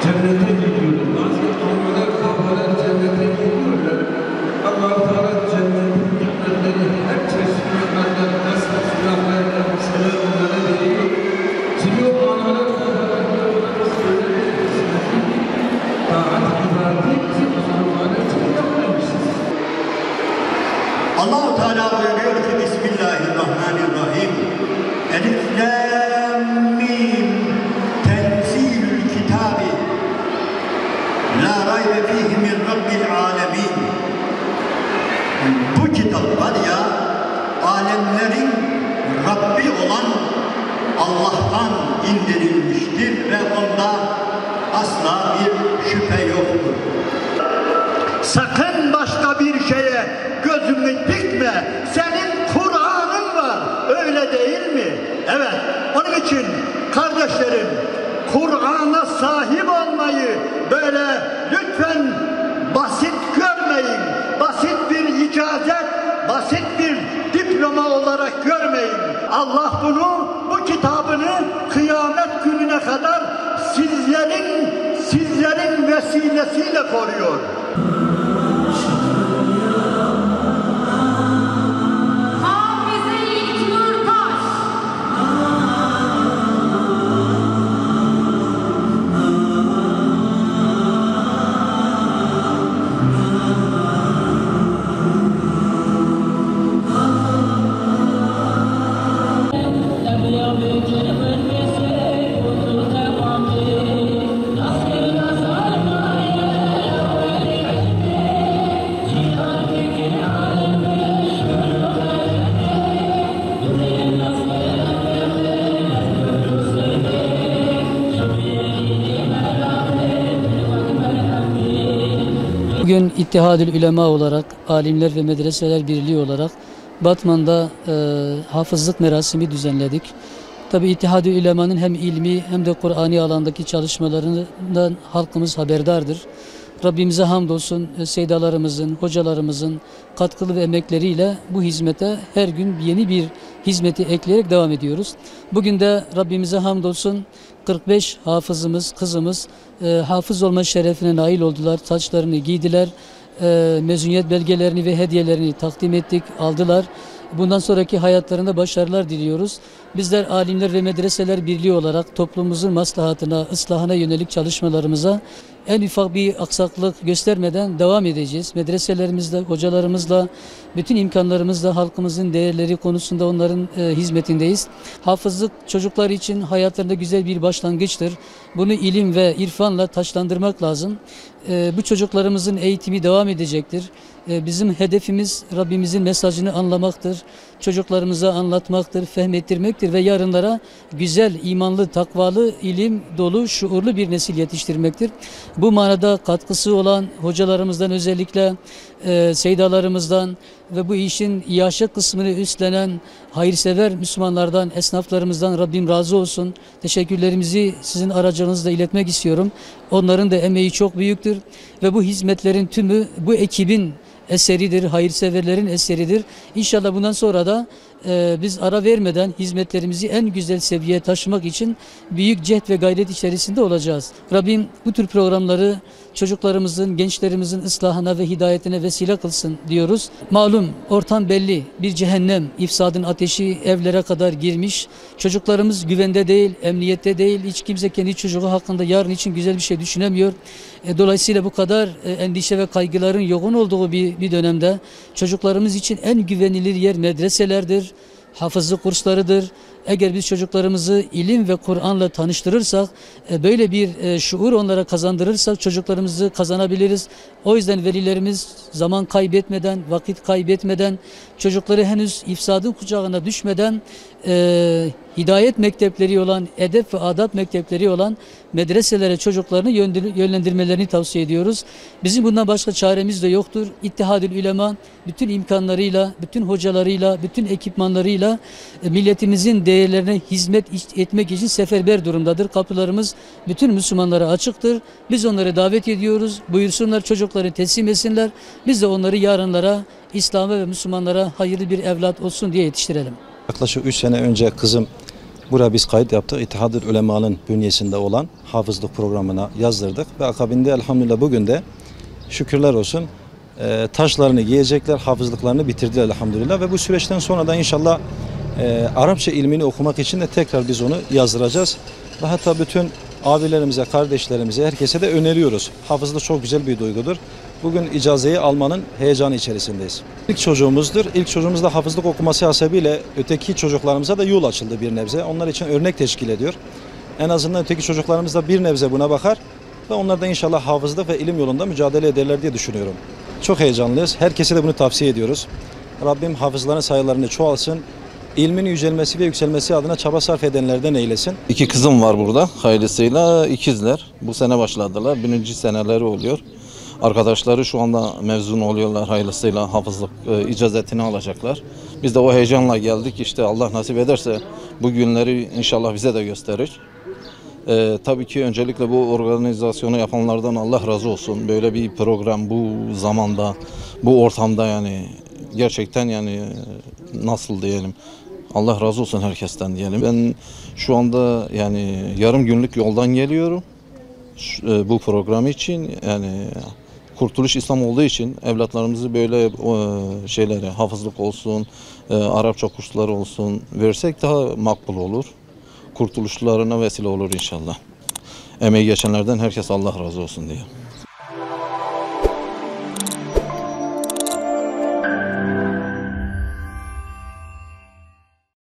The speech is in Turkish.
Cennete gidiyorlar. Bazı almalar, kahveler cennete gidiyorlar. Allah-u Teala cennetin nimetleri her çeşit nimetler, nasıl silahlarla, mesela onlara veriyor. Şimdi o almalar, kahveler söylediğiniz taat ibadeti için Müslümanlar için yapmamışsınız. Allah-u Teala buyuruyor ki Bismillahirrahmanirrahim. Elif lam mim tenzilül kitabi la raybe fihi min rabbil alemin. Bu kitap var ya, alemlerin Rabbi olan Allah'tan indirilmiştir ve onda asla bir şüphe yoktur. Sakın başka bir şeye gözünü dikme. Senin Kur'an'ın var. Öyle değil mi? Evet. Onun için kardeşlerim, Kur'an'a sahip olmayı böyle lütfen basit görmeyin. Basit bir icazet, basit bir diploma olarak görmeyin. Allah bunu, bu kitabını kıyamet gününe kadar sizlerin vesilesiyle koruyor. Bugün İttihadül Ülema olarak, Alimler ve Medreseler Birliği olarak Batman'da hafızlık merasimi düzenledik. Tabi İttihadül Ulema'nın hem ilmi hem de Kur'ani alandaki çalışmalarından halkımız haberdardır. Rabbimize hamdolsun seydalarımızın, hocalarımızın katkılı ve emekleriyle bu hizmete her gün yeni bir hizmeti ekleyerek devam ediyoruz. Bugün de Rabbimize hamdolsun 45 hafızımız, kızımız hafız olma şerefine nail oldular. Taçlarını giydiler, mezuniyet belgelerini ve hediyelerini takdim ettik, aldılar. Bundan sonraki hayatlarında başarılar diliyoruz. Bizler Alimler ve Medreseler Birliği olarak toplumumuzun maslahatına, ıslahına yönelik çalışmalarımıza en ufak bir aksaklık göstermeden devam edeceğiz. Medreselerimizle, hocalarımızla, bütün imkanlarımızla halkımızın değerleri konusunda onların hizmetindeyiz. Hafızlık çocuklar için hayatlarında güzel bir başlangıçtır. Bunu ilim ve irfanla taçlandırmak lazım. Bu çocuklarımızın eğitimi devam edecektir. Bizim hedefimiz Rabbimizin mesajını anlamaktır. Çocuklarımıza anlatmaktır, fehmettirmektir ve yarınlara güzel, imanlı, takvalı, ilim dolu, şuurlu bir nesil yetiştirmektir. Bu manada katkısı olan hocalarımızdan, özellikle seydalarımızdan ve bu işin iaşe kısmını üstlenen hayırsever Müslümanlardan, esnaflarımızdan Rabbim razı olsun. Teşekkürlerimizi sizin aracınızla iletmek istiyorum. Onların da emeği çok büyüktür ve bu hizmetlerin tümü bu ekibin eseridir, hayırseverlerin eseridir. İnşallah bundan sonra da biz ara vermeden hizmetlerimizi en güzel seviyeye taşımak için büyük cehd ve gayret içerisinde olacağız. Rabbim bu tür programları çocuklarımızın, gençlerimizin ıslahına ve hidayetine vesile kılsın diyoruz. Malum ortam belli, bir cehennem, ifsadın ateşi evlere kadar girmiş. Çocuklarımız güvende değil, emniyette değil. Hiç kimse kendi çocuğu hakkında yarın için güzel bir şey düşünemiyor. Dolayısıyla bu kadar endişe ve kaygıların yoğun olduğu bir dönemde çocuklarımız için en güvenilir yer medreselerdir, hafızlık kurslarıdır. Eğer biz çocuklarımızı ilim ve Kur'an'la tanıştırırsak, böyle bir şuur onlara kazandırırsak çocuklarımızı kazanabiliriz. O yüzden velilerimiz zaman kaybetmeden, vakit kaybetmeden, çocukları henüz ifsadın kucağına düşmeden hidayet mektepleri olan, edep ve adab mektepleri olan medreselere çocuklarını yönlendirmelerini tavsiye ediyoruz. Bizim bundan başka çaremiz de yoktur. İttihadül Ulema bütün imkanlarıyla, bütün hocalarıyla, bütün ekipmanlarıyla milletimizin değerlerine hizmet etmek için seferber durumdadır. Kapılarımız bütün Müslümanlara açıktır. Biz onları davet ediyoruz. Buyursunlar, çocukları teslim etsinler. Biz de onları yarınlara, İslam'a ve Müslümanlara hayırlı bir evlat olsun diye yetiştirelim. Yaklaşık 3 sene önce kızım buraya biz kayıt yaptık. İttihadül Ulema'nın bünyesinde olan hafızlık programına yazdırdık. Ve akabinde elhamdülillah bugün de şükürler olsun taşlarını giyecekler, hafızlıklarını bitirdiler elhamdülillah. Ve bu süreçten sonra da inşallah Arapça ilmini okumak için de tekrar biz onu yazdıracağız. Ve hatta bütün abilerimize, kardeşlerimize, herkese de öneriyoruz. Hafızlık çok güzel bir duygudur. Bugün icazeyi almanın heyecanı içerisindeyiz. İlk çocuğumuzdur. İlk çocuğumuzda hafızlık okuması hasebiyle öteki çocuklarımıza da yol açıldı bir nebze. Onlar için örnek teşkil ediyor. En azından öteki çocuklarımız da bir nebze buna bakar ve onlar da inşallah hafızlık ve ilim yolunda mücadele ederler diye düşünüyorum. Çok heyecanlıyız. Herkese de bunu tavsiye ediyoruz. Rabbim hafızların sayılarını çoğalsın. İlmin yücelmesi ve yükselmesi adına çaba sarf edenlerden eylesin. 2 kızım var burada. Hayırlısıyla ikizler. Bu sene başladılar. 1. seneleri oluyor. Arkadaşları şu anda mezun oluyorlar, hayırlısıyla hafızlık icazetini alacaklar. Biz de o heyecanla geldik. İşte Allah nasip ederse bu günleri inşallah bize de gösterir. Tabii ki öncelikle bu organizasyonu yapanlardan Allah razı olsun. Böyle bir program bu zamanda, bu ortamda yani gerçekten yani nasıl diyelim. Allah razı olsun herkesten diyelim. Ben şu anda yani yarım günlük yoldan geliyorum. Bu program için yani Kurtuluş İslam olduğu için evlatlarımızı böyle şeylere hafızlık olsun, Arapça kursları olsun versek daha makbul olur. Kurtuluşlarına vesile olur inşallah. Emeği geçenlerden herkes Allah razı olsun diye.